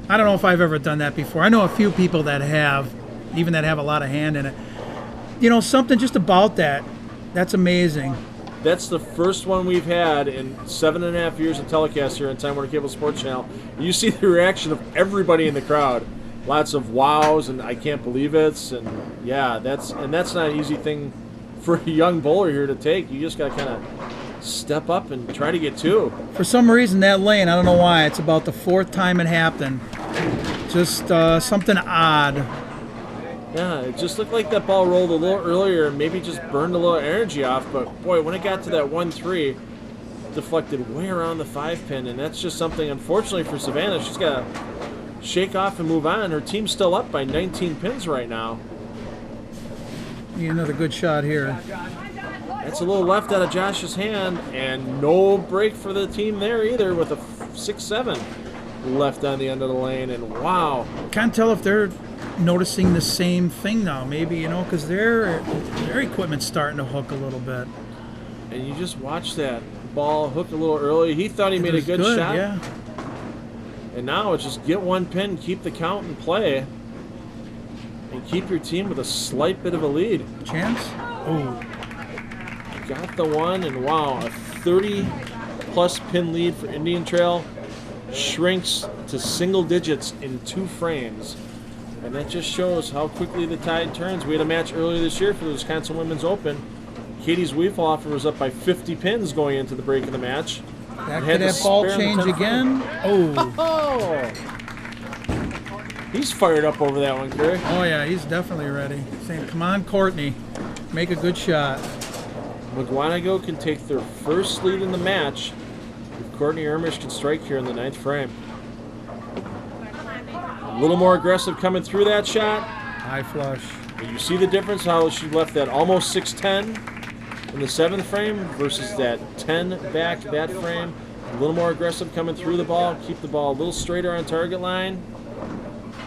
Speaker 2: I don't know if I've ever done that before. I know a few people that have, even that have a lot of hand in it. You know, something just about that. That's amazing.
Speaker 1: That's the first one we've had in 7.5 years of telecast here on Time Warner Cable SportsChannel. You see the reaction of everybody in the crowd. Lots of wows and I can't believe it. And yeah, that's not an easy thing for a young bowler here to take. You just got to kind of step up and try to get 2.
Speaker 2: For some reason, that lane, I don't know why, it's about the 4th time it happened. Just something odd.
Speaker 1: Yeah, it just looked like that ball rolled a little earlier and maybe just burned a little energy off. But, boy, when it got to that 1-3, deflected way around the 5-pin. And that's just something, unfortunately, for Savannah. She's got to shake off and move on. Her team's still up by 19 pins right now.
Speaker 2: Need another good shot here.
Speaker 1: That's a little left out of Josh's hand. And no break for the team there either with a 6-7 left on the end of the lane. And, wow.
Speaker 2: Can't tell if they're noticing the same thing now, maybe, you know, because their equipment's starting to hook a little bit.
Speaker 1: And you just watch that ball hook a little early. He thought he made a good shot.
Speaker 2: Yeah.
Speaker 1: And now it's just get 1 pin, keep the count and play, and keep your team with a slight bit of a lead.
Speaker 2: Chance? Oh.
Speaker 1: Got the 1, and wow, a 30-plus pin lead for Indian Trail shrinks to single digits in 2 frames. And that just shows how quickly the tide turns. We had a match earlier this year for the Wisconsin Women's Open. Katie's Weefloffer was up by 50 pins going into the break of the match.
Speaker 2: Back to that ball change again. Oh.
Speaker 1: He's fired up over that one, Kerry.
Speaker 2: Oh, yeah, he's definitely ready. Saying, come on, Courtney. Make a good shot.
Speaker 1: McGuanago can take their first lead in the match if Courtney Ermish can strike here in the 9th frame. A little more aggressive coming through that shot.
Speaker 2: High flush.
Speaker 1: And you see the difference how she left that almost 610 in the 7th frame versus that 10 back that frame. A little more aggressive coming through the ball, keep the ball a little straighter on target line.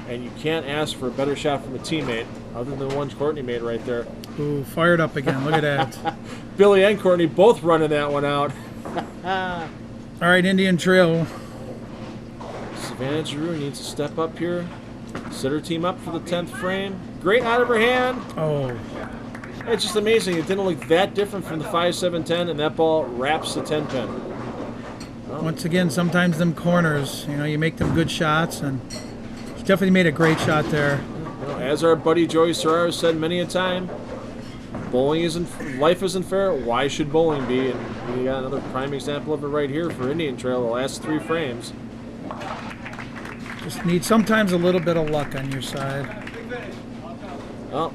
Speaker 1: And you can't ask for a better shot from a teammate other than the one Courtney made right there.
Speaker 2: Ooh, fired up again. Look at that.
Speaker 1: Billy and Courtney both running that one out.
Speaker 2: All right, Indian Trail.
Speaker 1: Savannah Giroux needs to step up here, set her team up for the 10th frame. Great out of her hand.
Speaker 2: Oh,
Speaker 1: It's just amazing. It didn't look that different from the 5-7-10, and that ball wraps the 10 pin.
Speaker 2: once again, sometimes them corners, you make them good shots, and she definitely made a great shot there.
Speaker 1: As our buddy Joey Serraro said many a time, life isn't fair. Why should bowling be? And we got another prime example of it right here for Indian Trail, the last 3 frames.
Speaker 2: Just need sometimes a little bit of luck on your side.
Speaker 1: Well,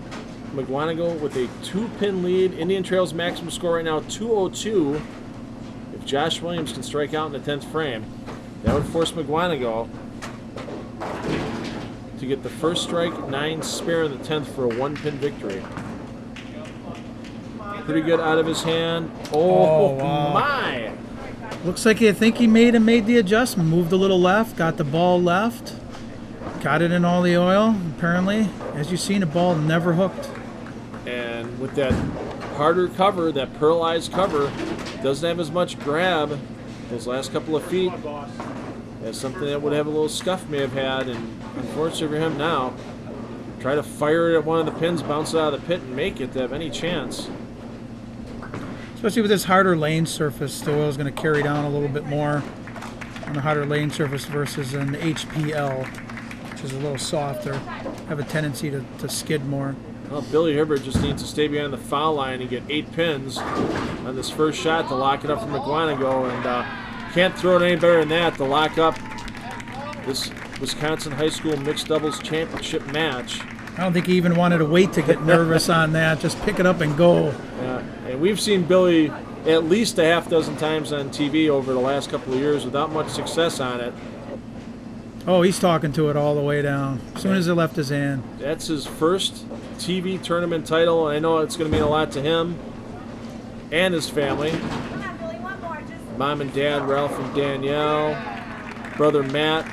Speaker 1: McGuanago with a 2-pin lead. Indian Trail's maximum score right now, 202. If Josh Williams can strike out in the 10th frame, that would force McGuanago to get the first strike, 9 spare in the 10th for a 1-pin victory. Pretty good out of his hand. Oh,
Speaker 2: wow.
Speaker 1: My!
Speaker 2: Looks like I think he made the adjustment. Moved a little left, got the ball left, got it in all the oil. Apparently, as you've seen, the ball never hooked.
Speaker 1: And with that harder cover, that pearlized cover, doesn't have as much grab those last couple of feet as something that would have a little scuff may have had. And unfortunately for him now, try to fire it at one of the pins, bounce it out of the pit, and make it to have any chance.
Speaker 2: Especially with this harder lane surface, the oil is going to carry down a little bit more on the harder lane surface versus an HPL, which is a little softer, have a tendency to skid more.
Speaker 1: Well, Billy Hibbert just needs to stay behind the foul line and get 8 pins on this first shot to lock it up for McGuanago, and can't throw it any better than that to lock up this Wisconsin High School Mixed Doubles Championship match.
Speaker 2: I don't think he even wanted to wait to get nervous on that. Just pick it up and go.
Speaker 1: And we've seen Billy at least a half dozen times on TV over the last couple of years without much success on it.
Speaker 2: Oh, he's talking to it all the way down as soon as it left his hand.
Speaker 1: That's his first TV tournament title. I know it's going to mean a lot to him and his family. Mom and Dad, Ralph and Danielle, brother Matt.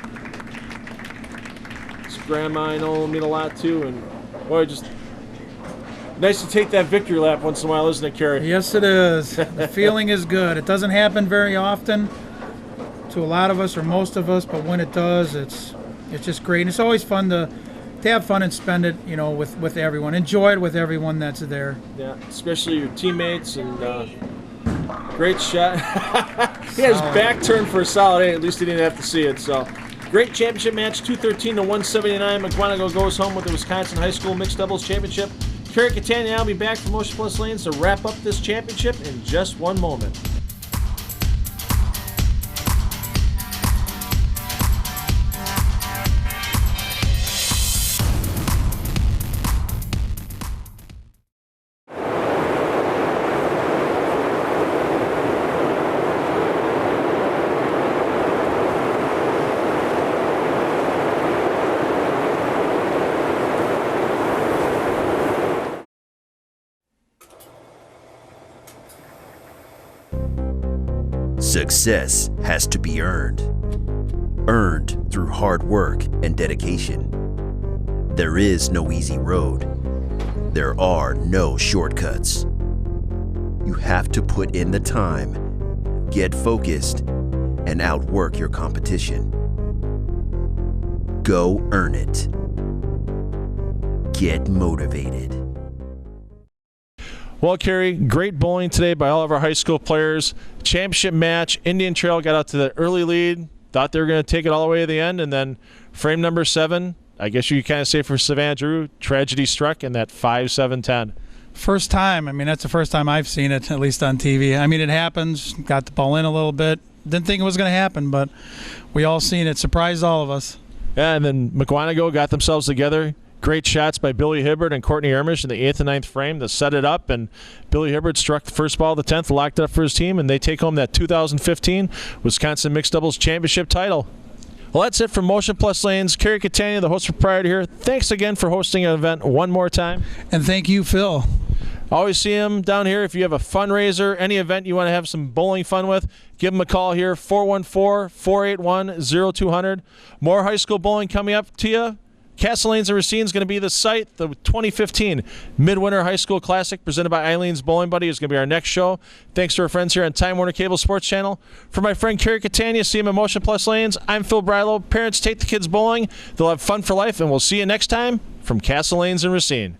Speaker 1: His grandma, I know, will mean a lot too. And boy, just nice to take that victory lap once in a while, isn't it, Kerry?
Speaker 2: Yes, it is. The feeling is good. It doesn't happen very often to a lot of us or most of us, but when it does, it's just great. And it's always fun to have fun and spend it, with everyone. Enjoy it with everyone that's there.
Speaker 1: Yeah, especially your teammates. And great shot. He had his back turned for a solid 8. At least he didn't have to see it. So great championship match, 213 to 179. McGuanago goes home with the Wisconsin High School Mixed Doubles Championship. Kerry Catania will be back from Motion Plus Lanes to wrap up this championship in just one moment.
Speaker 3: Success has to be earned. Earned through hard work and dedication. There is no easy road. There are no shortcuts. You have to put in the time, get focused, and outwork your competition. Go earn it. Get motivated.
Speaker 1: Well, Kerry, great bowling today by all of our high school players. Championship match. Indian Trail got out to the early lead. Thought they were going to take it all the way to the end. And then frame number 7, I guess you could kind of say for Savannah Giroux, tragedy struck in that 5-7-10.
Speaker 2: First time. That's the first time I've seen it, at least on TV. It happens. Got the ball in a little bit. Didn't think it was going to happen, but we all seen it. Surprised all of us.
Speaker 1: Yeah, and then McGuanago got themselves together, Great shots by Billy Hibbert and Courtney Ermish in the 8th and 9th frame to set it up, and Billy Hibbert struck the first ball of the 10th, locked it up for his team, and they take home that 2015 Wisconsin Mixed Doubles Championship title. Well, that's it from Motion Plus Lanes. Kerry Catania, the host proprietor here. Thanks again for hosting an event one more time.
Speaker 2: And thank you, Phil.
Speaker 1: Always see him down here. If you have a fundraiser, any event you want to have some bowling fun with, give him a call here, 414-481-0200. More high school bowling coming up to you. Castle Lanes and Racine is going to be the site. The 2015 Midwinter High School Classic presented by Eileen's Bowling Buddy is going to be our next show. Thanks to our friends here on Time Warner Cable Sports Channel. For my friend Kerry Catania, see him at Motion Plus Lanes. I'm Phil Brylow. Parents, take the kids bowling. They'll have fun for life, and we'll see you next time from Castle Lanes and Racine.